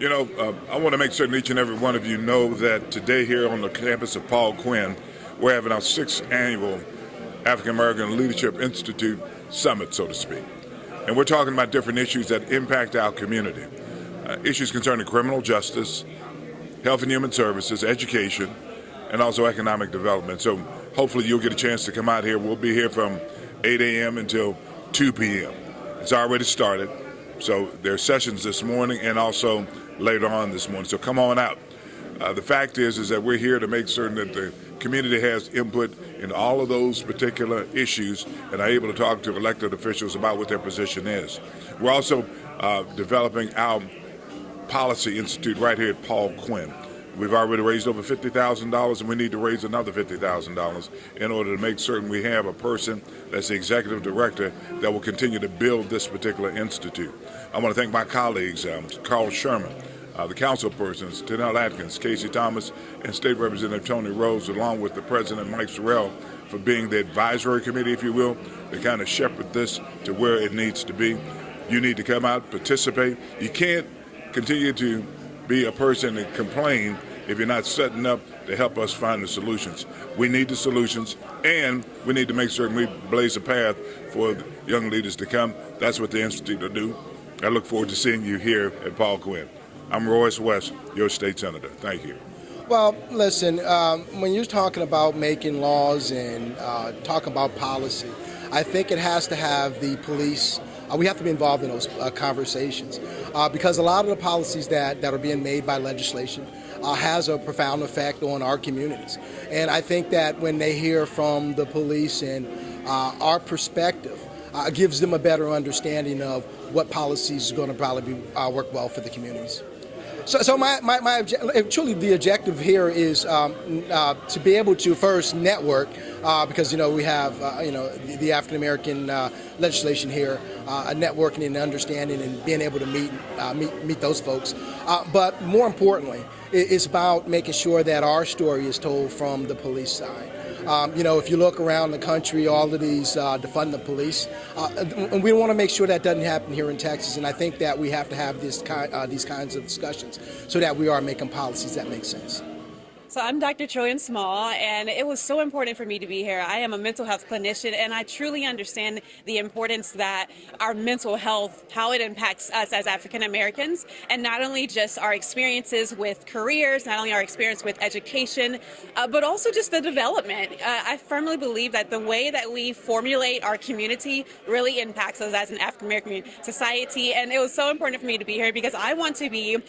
I want to make certain each and every one of you know that today here on the campus of Paul Quinn, we're having our 6th annual African American Leadership Institute Summit, so to speak. And we're talking about different issues that impact our community. Issues concerning criminal justice, health and human services, education, and also economic development. So hopefully you'll get a chance to come out here. We'll be here from 8 a.m. until 2 p.m. It's already started. So there are sessions this morning and also later on this morning. So come on out. The fact is that we're here to make certain that the community has input in all of those particular issues and are able to talk to elected officials about what their position is. We're also developing our Policy Institute right here at Paul Quinn. We've already raised over $50,000 and we need to raise another $50,000 in order to make certain we have a person that's the executive director that will continue to build this particular institute. I want to thank my colleagues, Carl Sherman, the council persons, Tanel Atkins, Casey Thomas, and State Representative Tony Rose, along with the President, Mike Sorrell, for being the advisory committee, if you will, to kind of shepherd this to where it needs to be. You need to come out, participate. You can't continue to be a person and complain if you're not setting up to help us find the solutions. We need the solutions, and we need to make certain we blaze a path for young leaders to come. That's what the Institute will do. I look forward to seeing you here at Paul Quinn. I'm Royce West, your state senator. Thank you. Well, listen, when you're talking about making laws and talking about policy, I think it has to have the police. We have to be involved in those conversations because a lot of the policies that are being made by legislation has a profound effect on our communities. And I think that when they hear from the police and our perspective, gives them a better understanding of what policies are going to probably work well for the communities. So truly the objective here is to be able to first network because we have the African American legislation here, networking and understanding and being able to meet those folks. But more importantly, it's about making sure that our story is told from the police side. If you look around the country, all of these defund the police, and we want to make sure that doesn't happen here in Texas. And I think that we have to have these kinds of discussions so that we are making policies that make sense. So I'm Dr. Trillian Small, and it was so important for me to be here. I am a mental health clinician, and I truly understand the importance that our mental health, how it impacts us as African Americans, and not only just our experiences with careers, not only our experience with education, but also just the development. I firmly believe that the way that we formulate our community really impacts us as an African American society, and it was so important for me to be here because I want to be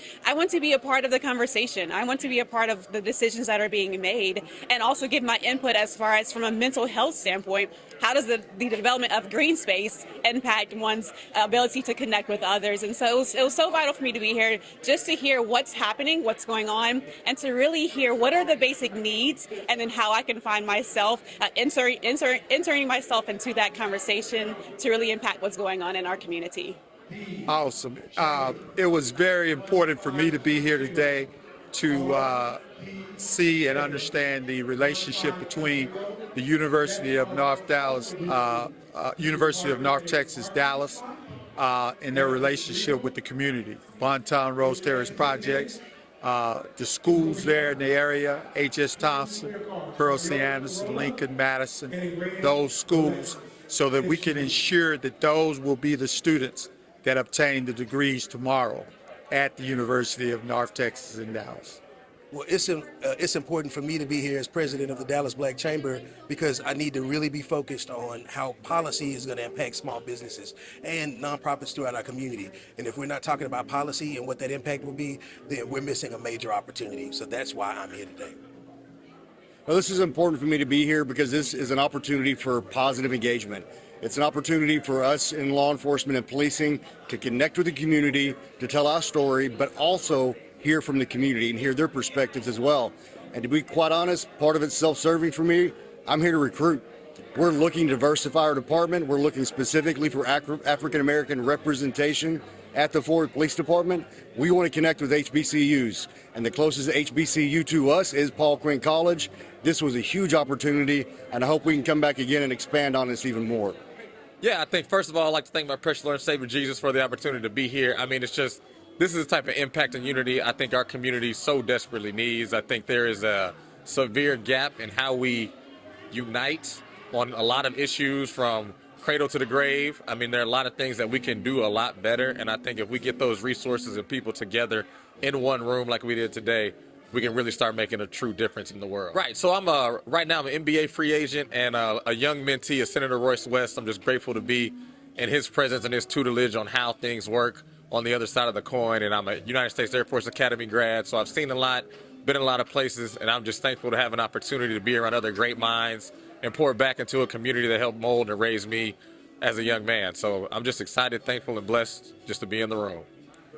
a part of the conversation. I want to be a part of the decisions that are being made and also give my input as far as from a mental health standpoint. How does the development of green space impact one's ability to connect with others? And so it was so vital for me to be here just to hear what's happening, what's going on, and to really hear what are the basic needs and then how I can find myself inserting myself into that conversation to really impact what's going on in our community. Awesome. It was very important for me to be here today to see and understand the relationship between the University of North Texas, Dallas, and their relationship with the community. Bontown Rose Terrace projects, the schools there in the area, H.S. Thompson, Pearl C. Anderson, Lincoln, Madison, those schools, so that we can ensure that those will be the students that obtain the degrees tomorrow at the University of North Texas in Dallas. Well, it's important for me to be here as president of the Dallas Black Chamber because I need to really be focused on how policy is going to impact small businesses and nonprofits throughout our community. And if we're not talking about policy and what that impact will be, then we're missing a major opportunity. So that's why I'm here today. Well, this is important for me to be here because this is an opportunity for positive engagement. It's an opportunity for us in law enforcement and policing to connect with the community, to tell our story, but also hear from the community and hear their perspectives as well. And to be quite honest, part of it's self-serving for me. I'm here to recruit. We're looking to diversify our department. We're looking specifically for African-American representation at the Fort Police Department. We want to connect with HBCUs, and the closest HBCU to us is Paul Quinn College. This was a huge opportunity, and I hope we can come back again and expand on this even more. Yeah, I think first of all, I'd like to thank my precious Lord and Savior Jesus for the opportunity to be here. I mean, this this is the type of impact and unity I think our community so desperately needs. I think there is a severe gap in how we unite on a lot of issues from cradle to the grave. I mean, there are a lot of things that we can do a lot better, and I think if we get those resources and people together in one room like we did today, we can really start making a true difference in the world. Right, so right now I'm an NBA free agent and a young mentee of Senator Royce West. I'm just grateful to be in his presence and his tutelage on how things work on the other side of the coin, and I'm a United States Air Force Academy grad, so I've seen a lot, been in a lot of places, and I'm just thankful to have an opportunity to be around other great minds and pour back into a community that helped mold and raise me as a young man. So I'm just excited, thankful, and blessed just to be in the room.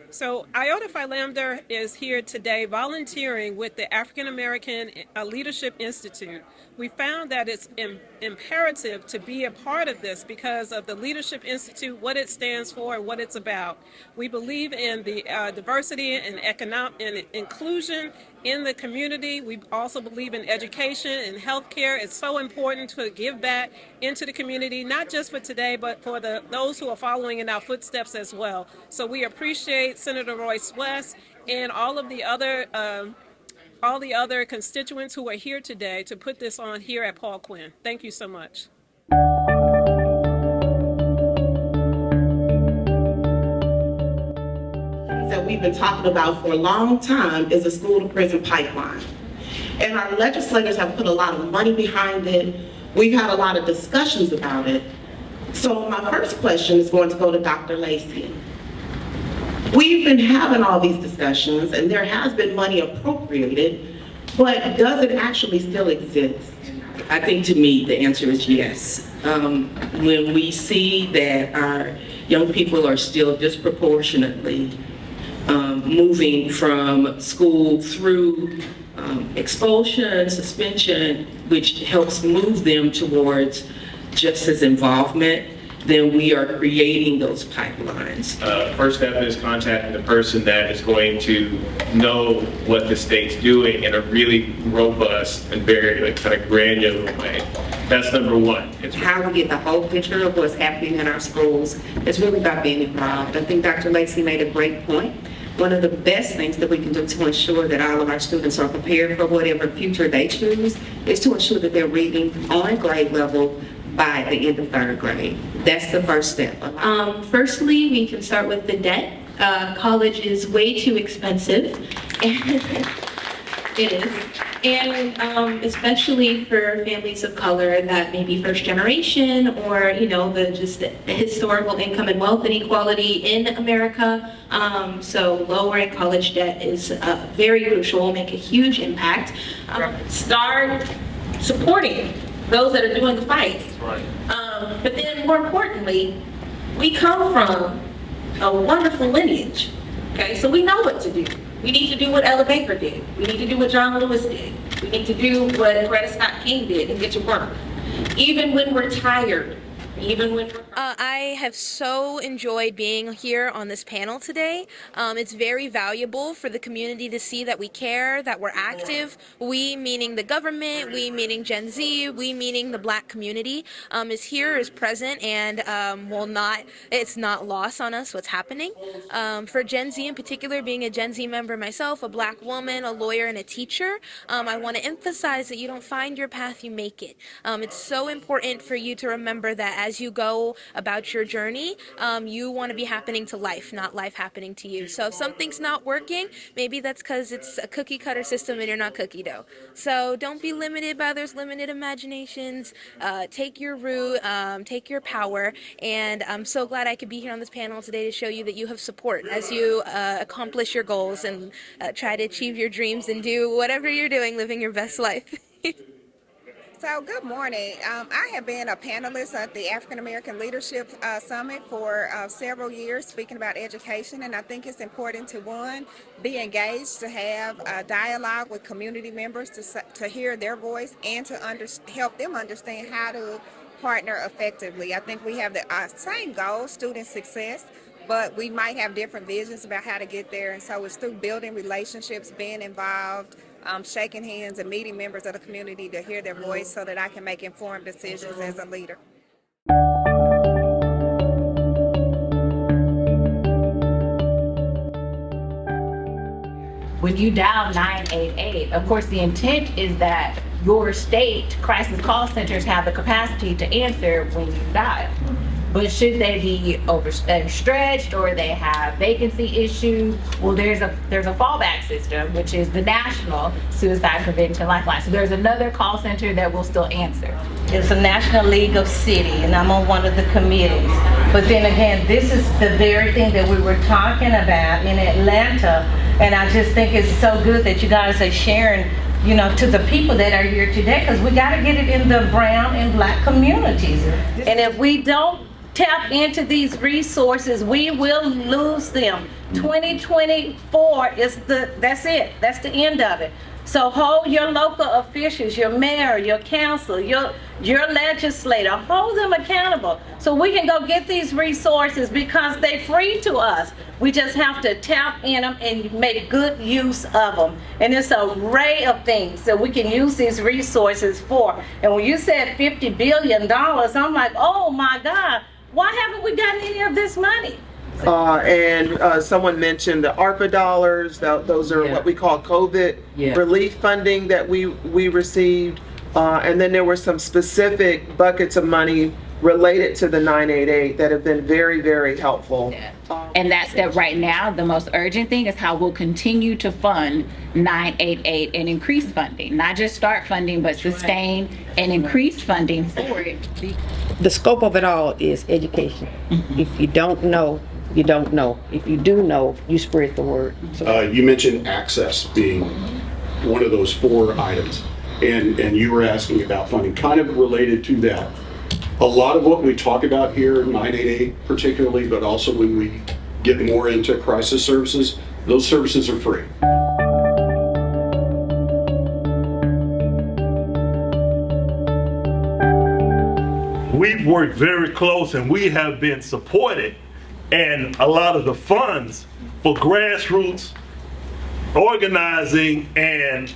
So Iota Phi Lambda is here today volunteering with the African American Leadership Institute. We found that it's imperative to be a part of this because of the Leadership Institute, what it stands for, and what it's about. We believe in the diversity and economic and inclusion in the community. We also believe in education and healthcare. It's so important to give back into the community, not just for today, but for those who are following in our footsteps as well. So we appreciate Senator Royce West and all of the other constituents who are here today to put this on here at Paul Quinn. Thank you so much. That we've been talking about for a long time is a school-to-prison pipeline. And our legislators have put a lot of money behind it. We've had a lot of discussions about it. So my first question is going to go to Dr. Lacey. We've been having all these discussions and there has been money appropriated, but does it actually still exist? I think to me the answer is yes. When we see that our young people are still disproportionately moving from school through expulsion, suspension, which helps move them towards justice involvement, then we are creating those pipelines. First step is contacting the person that is going to know what the state's doing in a really robust and very kind of granular way. That's number one. It's how we get the whole picture of what's happening in our schools. It's really about being involved. I think Dr. Lacey made a great point. One of the best things that we can do to ensure that all of our students are prepared for whatever future they choose is to ensure that they're reading on grade level by the end of third grade. That's the first step. Firstly, we can start with the debt. College is way too expensive. It is. And especially for families of color that may be first generation or, the historical income and wealth inequality in America. So lowering college debt is very crucial, will make a huge impact. Start supporting those that are doing the fight. Right. But then more importantly, we come from a wonderful lineage. Okay, so we know what to do. We need to do what Ella Baker did. We need to do what John Lewis did. We need to do what Coretta Scott King did and get to work. Even when we're tired, even when we're... I have so enjoyed being here on this panel today. It's very valuable for the community to see that we care, that we're active. We, meaning the government, we, meaning Gen Z, we, meaning the Black community, is here, is present, and it's not lost on us what's happening. For Gen Z in particular, being a Gen Z member myself, a Black woman, a lawyer, and a teacher, I want to emphasize that you don't find your path, you make it. It's so important for you to remember that as you go about your journey, you want to be happening to life, not life happening to you. So if something's not working, maybe that's because it's a cookie cutter system and you're not cookie dough. So don't be limited by others' limited imaginations. Take your route, take your power, and I'm so glad I could be here on this panel today to show you that you have support as you accomplish your goals and try to achieve your dreams and do whatever you're doing, living your best life. So good morning. I have been a panelist at the African American Leadership Summit for several years, speaking about education, and I think it's important to, one, be engaged, to have a dialogue with community members, to hear their voice, and to help them understand how to partner effectively. I think we have the same goal, student success, but we might have different visions about how to get there, and so it's through building relationships, being involved, shaking hands and meeting members of the community to hear their voice so that I can make informed decisions as a leader. when you dial 988, of course, the intent is that your state crisis call centers have the capacity to answer when you dial. But should they be overstretched or they have vacancy issues, well, there's a fallback system, which is the National Suicide Prevention Lifeline. So there's another call center that will still answer. It's a National League of City, and I'm on one of the committees. But then again, this is the very thing that we were talking about in Atlanta, and I just think it's so good that you guys are sharing, you know, to the people that are here today, because we got to get it in the brown and black communities. And if we don't tap into these resources, we will lose them. 2024 is that's it. That's the end of it. So hold your local officials, your mayor, your council, your legislator, hold them accountable so we can go get these resources because they're free to us. We just have to tap in them and make good use of them. And it's an array of things that we can use these resources for. And when you said $50 billion, I'm like, oh my God, why haven't we gotten any of this money? And someone mentioned the ARPA dollars. Those are what we call COVID relief funding that we received. And then there were some specific buckets of money related to the 988 that have been very, very helpful. And that's that right now, the most urgent thing is how we'll continue to fund 988 and increase funding, not just start funding, but sustain and increase funding for it. The scope of it all is education. If you don't know, you don't know. If you do know, you spread the word. You mentioned access being one of those 4 items, and you were asking about funding, kind of related to that. A lot of what we talk about here, 988 particularly, but also when we get more into crisis services, those services are free. We've worked very close and we have been supported, and a lot of the funds for grassroots organizing and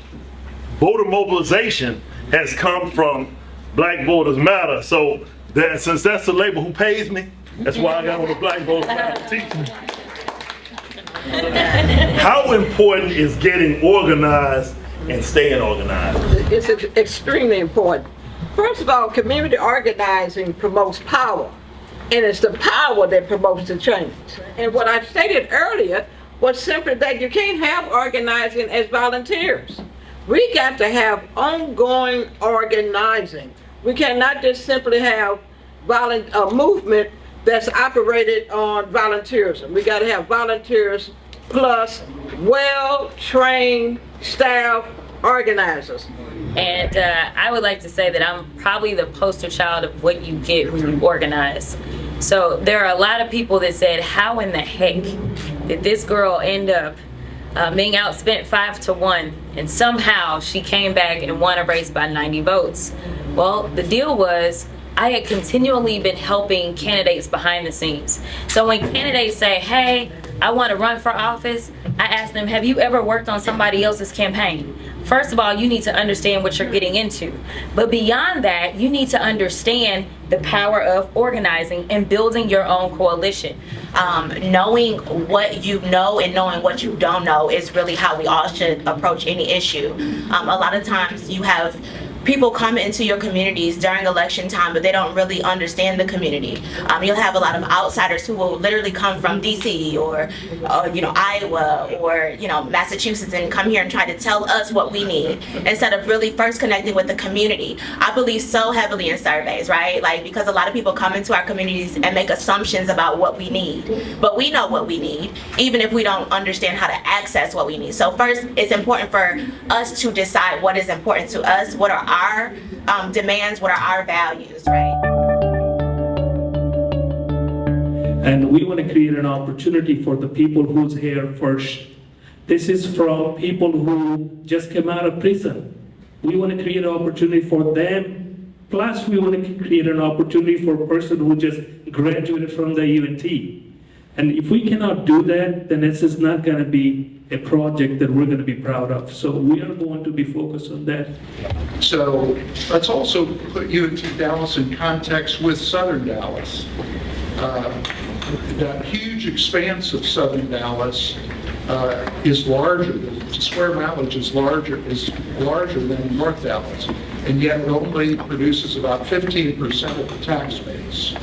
voter mobilization has come from Black Voters Matter. So that, since that's the label who pays me, that's why I got on the Black Voters Matter t-shirt. How important is getting organized and staying organized? It's extremely important. First of all, community organizing promotes power, and it's the power that promotes the change. And what I stated earlier was simply that you can't have organizing as volunteers. We got to have ongoing organizing. We cannot just simply have a movement that's operated on volunteerism. We got to have volunteers plus well-trained staff organizers. And I would like to say that I'm probably the poster child of what you get when you organize. So there are a lot of people that said, how in the heck did this girl end up being outspent 5-1, and somehow she came back and won a race by 90 votes. Well, the deal was I had continually been helping candidates behind the scenes. So when candidates say, hey, I want to run for office, I ask them, have you ever worked on somebody else's campaign? First of all, you need to understand what you're getting into. But beyond that, you need to understand the power of organizing and building your own coalition. Knowing what you know and knowing what you don't know is really how we all should approach any issue. A lot of times you have people come into your communities during election time, but they don't really understand the community. You'll have a lot of outsiders who will literally come from DC or Iowa or Massachusetts and come here and try to tell us what we need instead of really first connecting with the community. I believe so heavily in surveys, right? Like, because a lot of people come into our communities and make assumptions about what we need, but we know what we need, even if we don't understand how to access what we need. So first, it's important for us to decide what is important to us, what are our demands, what are our values, right? And we want to create an opportunity for the people who's here first. This is from people who just came out of prison. We want to create an opportunity for them. Plus, we want to create an opportunity for a person who just graduated from the UNT. And if we cannot do that, then this is not going to be a project that we're going to be proud of. So we are going to be focused on that. So let's also put UNT Dallas in context with Southern Dallas. The huge expanse of Southern Dallas is larger, the square mileage is larger than North Dallas, and yet it only produces about 15% of the tax base.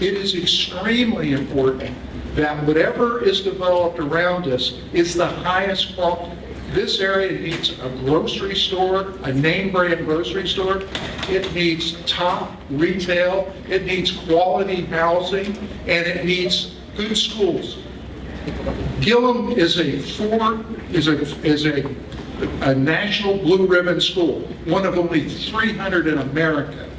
It is extremely important that whatever is developed around us is the highest quality. This area needs a grocery store, a name brand grocery store. It needs top retail. It needs quality housing, and it needs good schools. Gillum is a national blue ribbon school, one of only 300 in America.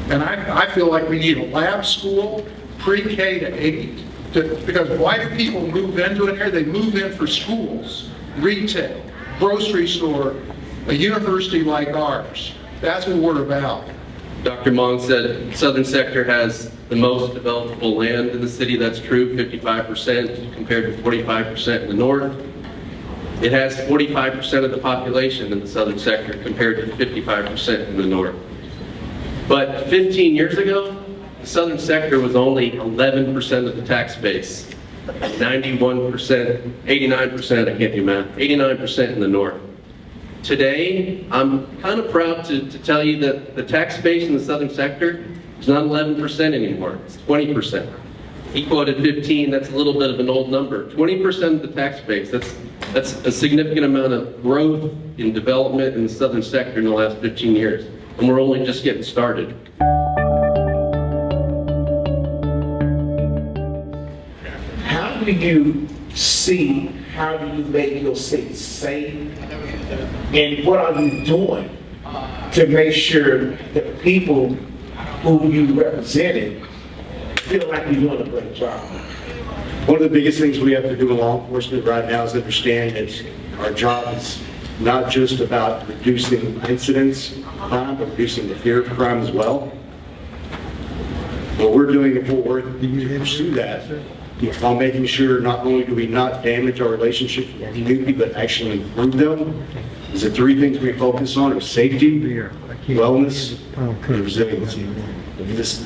And I feel like we need a lab school, pre-K to 8, because why do people move into an area? They move in for schools, retail, grocery store, a university like ours. That's what we're about. Dr. Mong said Southern Sector has the most developable land in the city. That's true, 55% compared to 45% in the north. It has 45% of the population in the Southern Sector compared to 55% in the north. But 15 years ago, the Southern Sector was only 11% of the tax base. 91%, 89%, I can't do math, 89% in the north. Today, I'm kind of proud to tell you that the tax base in the Southern Sector is not 11% anymore, it's 20%. He quoted 15, that's a little bit of an old number. 20% of the tax base, that's a significant amount of growth in development in the Southern Sector in the last 15 years. And we're only just getting started. How do you see, how do you make your city safe? And what are you doing to make sure that people who you represented feel like you're doing a great job? One of the biggest things we have to do in law enforcement right now is understand that our job is not just about reducing incidents of crime, but reducing the fear of crime as well. What we're doing in Fort Worth to pursue that, while making sure not only do we not damage our relationships with the community, but actually improve them, is the three things we focus on are safety, wellness, and resiliency.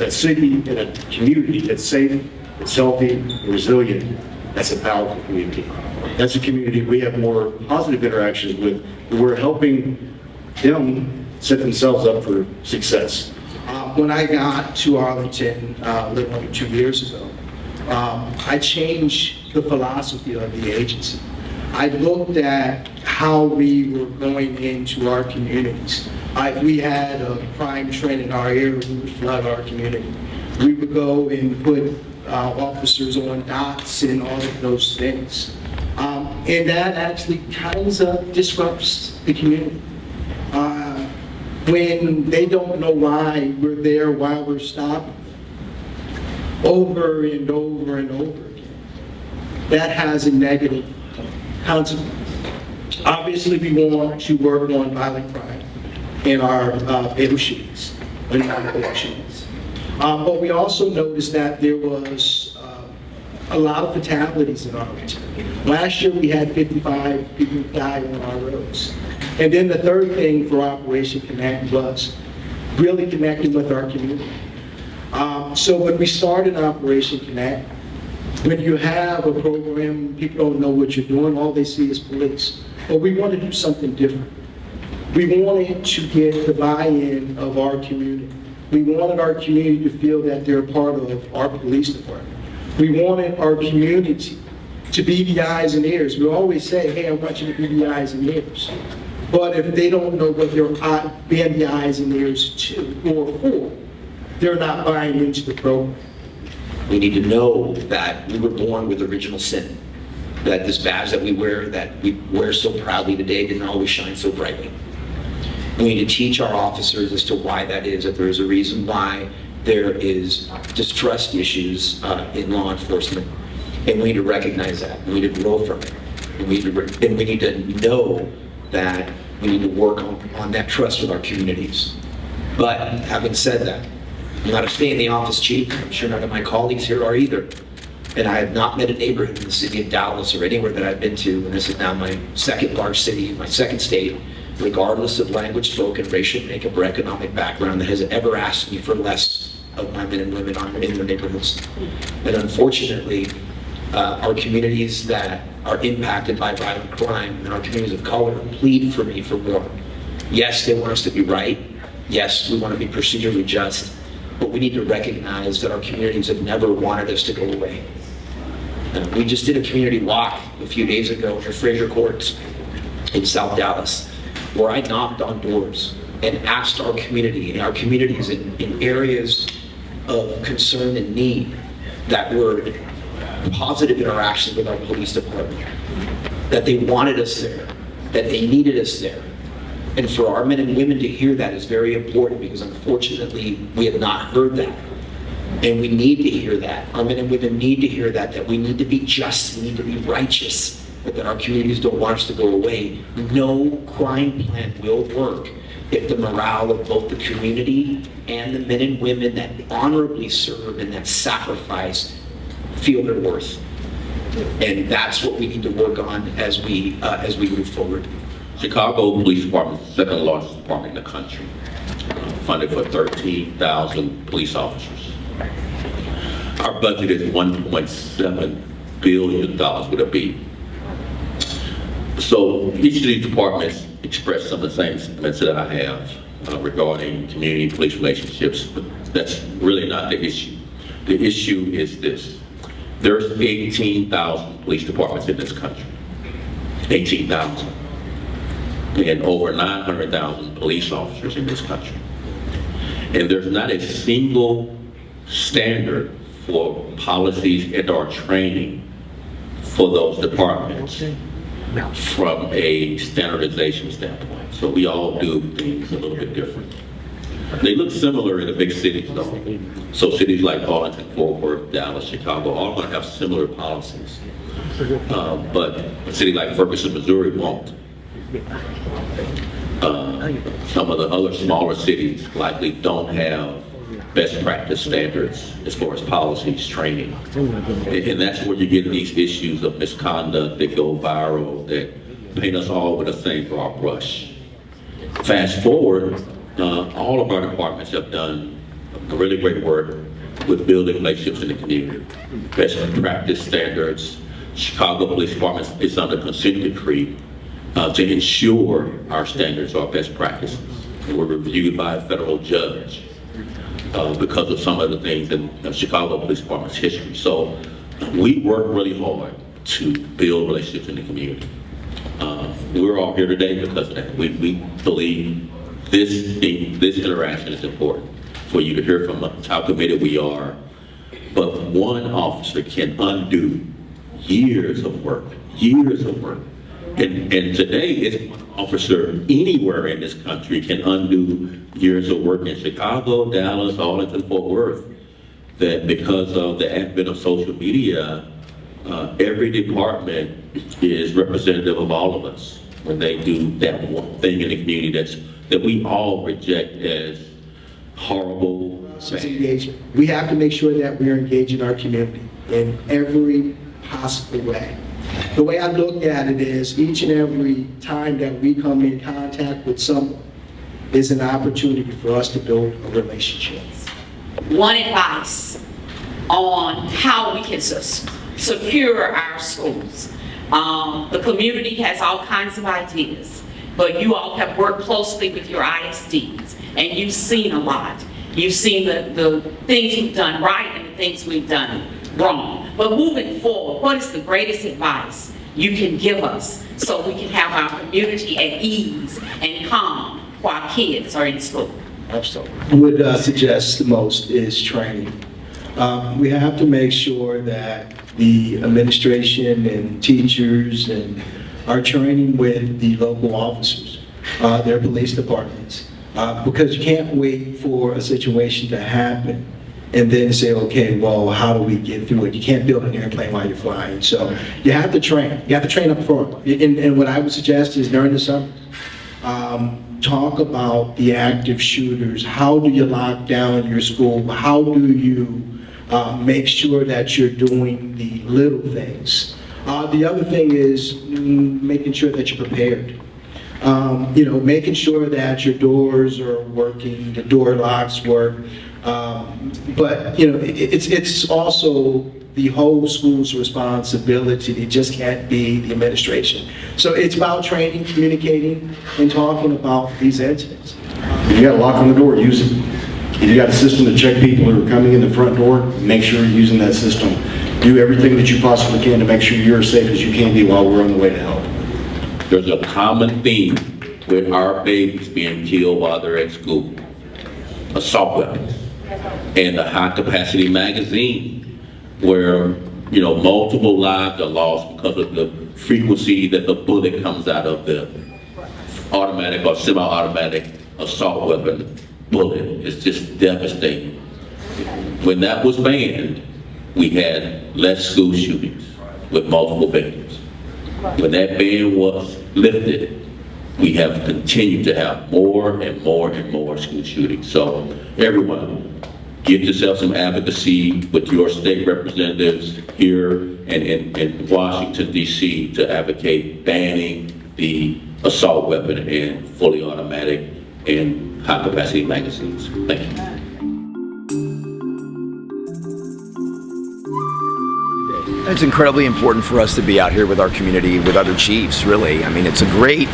A city and a community that's safe, that's healthy, and resilient, that's a powerful community. That's a community we have more positive interactions with. We're helping them set themselves up for success. When I got to Arlington a little over 2 years ago, I changed the philosophy of the agency. I looked at how we were going into our communities. We had a crime trend in our area, we would flood our community. We would go and put officers on dots and all of those things. And that actually kind of disrupts the community. When they don't know why we're there, why we're stopping, over and over and over again, that has a negative consequence. Obviously, we want to work on violent crime in our fatal shootings, in non-fatal shootings. But we also noticed that there was a lot of fatalities in Arlington. Last year, we had 55 people die on our roads. And then the third thing for Operation Connect was really connecting with our community. So when we started Operation Connect, when you have a program, people don't know what you're doing, all they see is police. But we want to do something different. We wanted to get the buy-in of our community. We wanted our community to feel that they're part of our police department. We wanted our community to be the eyes and ears. We always say, hey, I want you to be the eyes and ears. But if they don't know what they're being the eyes and ears to or for, they're not buying into the program. We need to know that we were born with original sin, that this badge that we wear so proudly today didn't always shine so brightly. We need to teach our officers as to why that is, that there is a reason why there is distrust issues in law enforcement, and we need to recognize that. We need to grow from it, and we need to know that we need to work on that trust with our communities. But having said that, I'm not a stay in the office chief. I'm sure none of my colleagues here are either. And I have not met a neighborhood in the city of Dallas or anywhere that I've been to, and this is now my second large city, my second state, regardless of language spoken, racial makeup, or economic background, that has ever asked me for less of my men and women in their neighborhoods. And unfortunately, our communities that are impacted by violent crime and our communities of color plead for me for more. Yes, they want us to be right. Yes, we want to be procedurally just, but we need to recognize that our communities have never wanted us to go away. We just did a community walk a few days ago in Fraser Courts in South Dallas, where I knocked on doors and asked our community and our communities in areas of concern and need that were positive interactions with our police department, that they wanted us there, that they needed us there. And for our men and women to hear that is very important, because unfortunately we have not heard that. And we need to hear that. Our men and women need to hear that we need to be just, we need to be righteous, but that our communities don't want us to go away. No crime plan will work if the morale of both the community and the men and women that honorably serve and that sacrifice feel their worth. And that's what we need to work on as we move forward. Chicago Police Department is the second largest department in the country, funded for 13,000 police officers. Our budget is $1.7 billion with a B. So each of these departments express some of the same sentiments that I have regarding community and police relationships, but that's really not the issue. The issue is this. There's 18,000 police departments in this country. 18,000. And over 900,000 police officers in this country. And there's not a single standard for policies and or training for those departments from a standardization standpoint. So we all do things a little bit different. They look similar in the big cities though. So cities like Arlington, Fort Worth, Dallas, Chicago, all going to have similar policies. But a city like Ferguson, Missouri won't. Some of the other smaller cities likely don't have best practice standards as far as policies, training. And that's where you get these issues of misconduct that go viral, that paint us all with the same broad brush. Fast forward, all of our departments have done really great work with building relationships in the community. Best practice standards. Chicago Police Department is under consent decree to ensure our standards are best practices. And we're reviewed by a federal judge because of some of the things in Chicago Police Department's history. So we work really hard to build relationships in the community. We're all here today because of that. We believe this interaction is important for you to hear from us how committed we are. But one officer can undo years of work, years of work. And today, it's one officer anywhere in this country can undo years of work in Chicago, Dallas, Arlington, Fort Worth, that because of the advent of social media, every department is representative of all of us when they do that one thing in the community that we all reject as horrible. We have to make sure that we're engaging our community in every possible way. The way I look at it is each and every time that we come in contact with someone is an opportunity for us to build a relationship. One advice on how we can secure our schools. The community has all kinds of ideas, but you all have worked closely with your ISDs, and you've seen a lot. You've seen the things we've done right and the things we've done wrong. But moving forward, what is the greatest advice you can give us so we can have our community at ease and calm while our kids are in school? Absolutely. I would suggest the most is training. We have to make sure that the administration and teachers and are training with the local officers, their police departments, because you can't wait for a situation to happen and then say, okay, well, how do we get through it? You can't build an airplane while you're flying. So you have to train. You have to train up front. And what I would suggest is during the summer, talk about the active shooters. How do you lock down your school? How do you make sure that you're doing the little things? The other thing is making sure that you're prepared. Making sure that your doors are working, the door locks work. But it's also the whole school's responsibility. It just can't be the administration. So it's about training, communicating, and talking about these incidents. If you got a lock on the door, use it. If you got a system to check people who are coming in the front door, make sure you're using that system. Do everything that you possibly can to make sure you're as safe as you can be while we're on the way to help. There's a common theme with our babies being killed while they're at school. Assault weapons. And the high capacity magazine, where, multiple lives are lost because of the frequency that the bullet comes out of the automatic or semi-automatic assault weapon bullet. It's just devastating. When that was banned, we had less school shootings with multiple victims. When that ban was lifted, we have continued to have more and more and more school shootings. So everyone, get yourself some advocacy with your state representatives here and in Washington, D.C. to advocate banning the assault weapon and fully automatic and high capacity magazines. Thank you. It's incredibly important for us to be out here with our community, with other chiefs, really. I mean, it's a great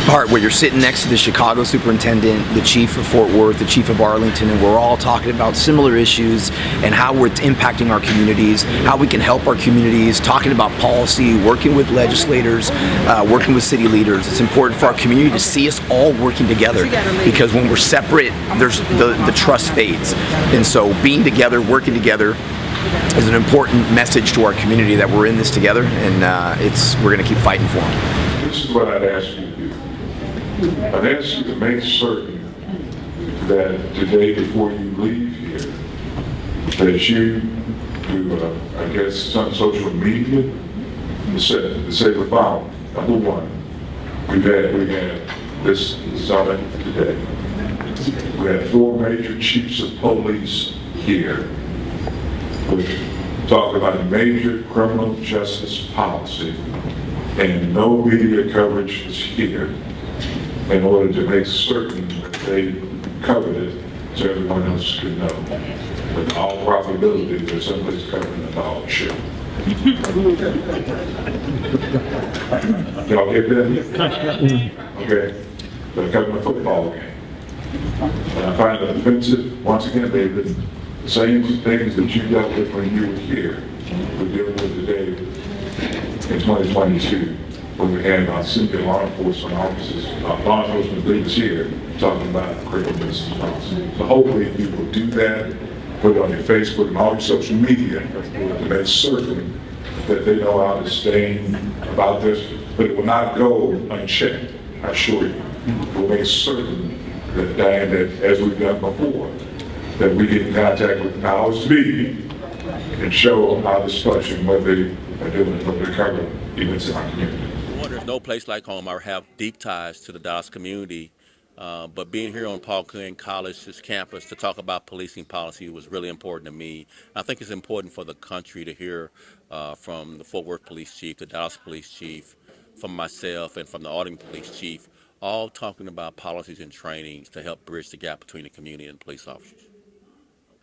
part where you're sitting next to the Chicago superintendent, the chief of Fort Worth, the chief of Arlington, and we're all talking about similar issues and how it's impacting our communities, how we can help our communities, talking about policy, working with legislators, working with city leaders. It's important for our community to see us all working together, because when we're separate, there's the trust fades. And so being together, working together, is an important message to our community that we're in this together, and we're going to keep fighting for them. This is what I'd ask you to do. I'd ask you to make certain that today, before you leave here, that you do, I guess, some social media to say the following. Number one, we've had this summit today. We had 4 major chiefs of police here, which talk about major criminal justice policy, and no media coverage is here in order to make certain that they covered it so everyone else could know. With all probability, there's somebody's covering a dog shit. Y'all get that? Okay. They're covering a football game. And I find it offensive, once again, David, the same things that you dealt with when you were here, we're dealing with today in 2022, when we had our senior law enforcement officers, law enforcement leaders here, talking about criminal justice policy. So hopefully you will do that, put it on your Facebook and all your social media to make certain that they know how to stand about this, but it will not go unchecked, I assure you. We'll make certain that, Diane, that as we've done before, that we get in contact with the powers to be and show our discussion what they are doing to recover events in our community. Well, there's no place like home. I have deep ties to the Dallas community, but being here on Paul Quinn College's campus to talk about policing policy was really important to me. I think it's important for the country to hear from the Fort Worth Police Chief, the Dallas Police Chief, from myself, and from the Arlington Police Chief, all talking about policies and trainings to help bridge the gap between the community and police officers.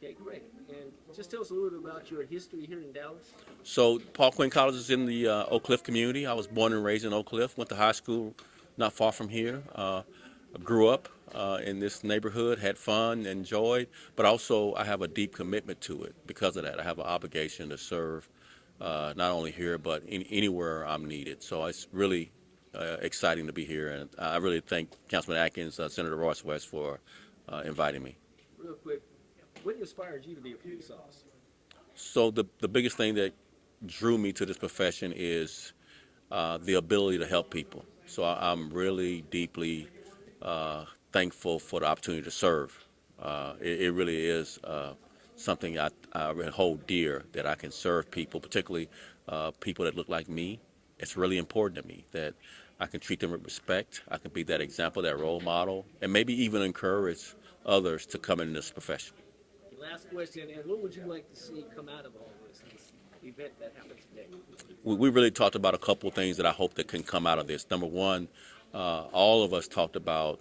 Okay, great. And just tell us a little bit about your history here in Dallas. So Paul Quinn College is in the Oak Cliff community. I was born and raised in Oak Cliff, went to high school not far from here. I grew up in this neighborhood, had fun, enjoyed, but also I have a deep commitment to it because of that. I have an obligation to serve not only here, but anywhere I'm needed. So it's really exciting to be here, and I really thank Councilman Atkins, Senator Royce West for inviting me. Real quick, what inspired you to be a police officer? So the biggest thing that drew me to this profession is the ability to help people. So I'm really deeply thankful for the opportunity to serve. It really is something I really hold dear, that I can serve people, particularly people that look like me. It's really important to me that I can treat them with respect. I can be that example, that role model, and maybe even encourage others to come in this profession. Last question, and what would you like to see come out of all this event that happened today? We really talked about a couple of things that I hope that can come out of this. Number one, all of us talked about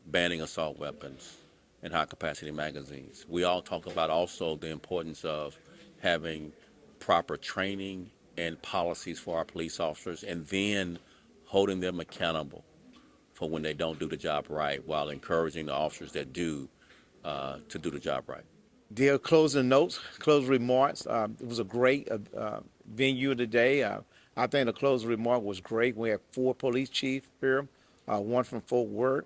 banning assault weapons and high-capacity magazines. We all talked about also the importance of having proper training and policies for our police officers, and then holding them accountable for when they don't do the job right, while encouraging the officers that do to do the job right. Dear closing notes, closing remarks. It was a great venue today. I think the closing remark was great. We had 4 police chiefs here, one from Fort Worth,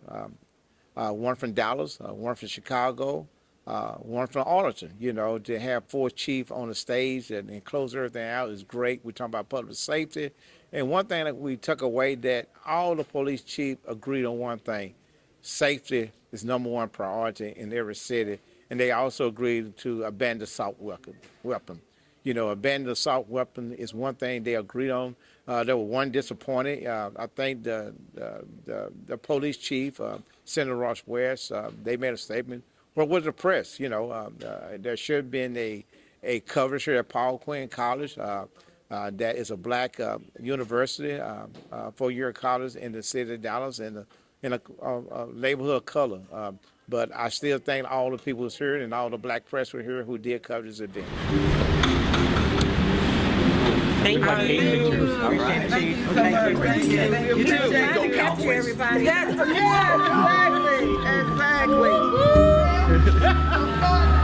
one from Dallas, one from Chicago, one from Arlington. You know, to have 4 chiefs on the stage and close everything out is great. We're talking about public safety. And one thing that we took away, that all the police chiefs agreed on one thing: safety is #1 priority in every city. And they also agreed to abandon the assault weapon. You know, abandon the assault weapon is one thing they agreed on. There were one disappointed. I think the police chief, Senator Ross West, they made a statement. Well, with the press, you know, there should have been a coverage here at Paul Quinn College. That is a black university, 4-year college in the city of Dallas, in a neighborhood of color. But I still thank all the people who's here and all the black press were here who did cover this event. Thank you. All right. Thank you so much. Thank you. You too. Go Cowboys. Everybody. Yes, exactly.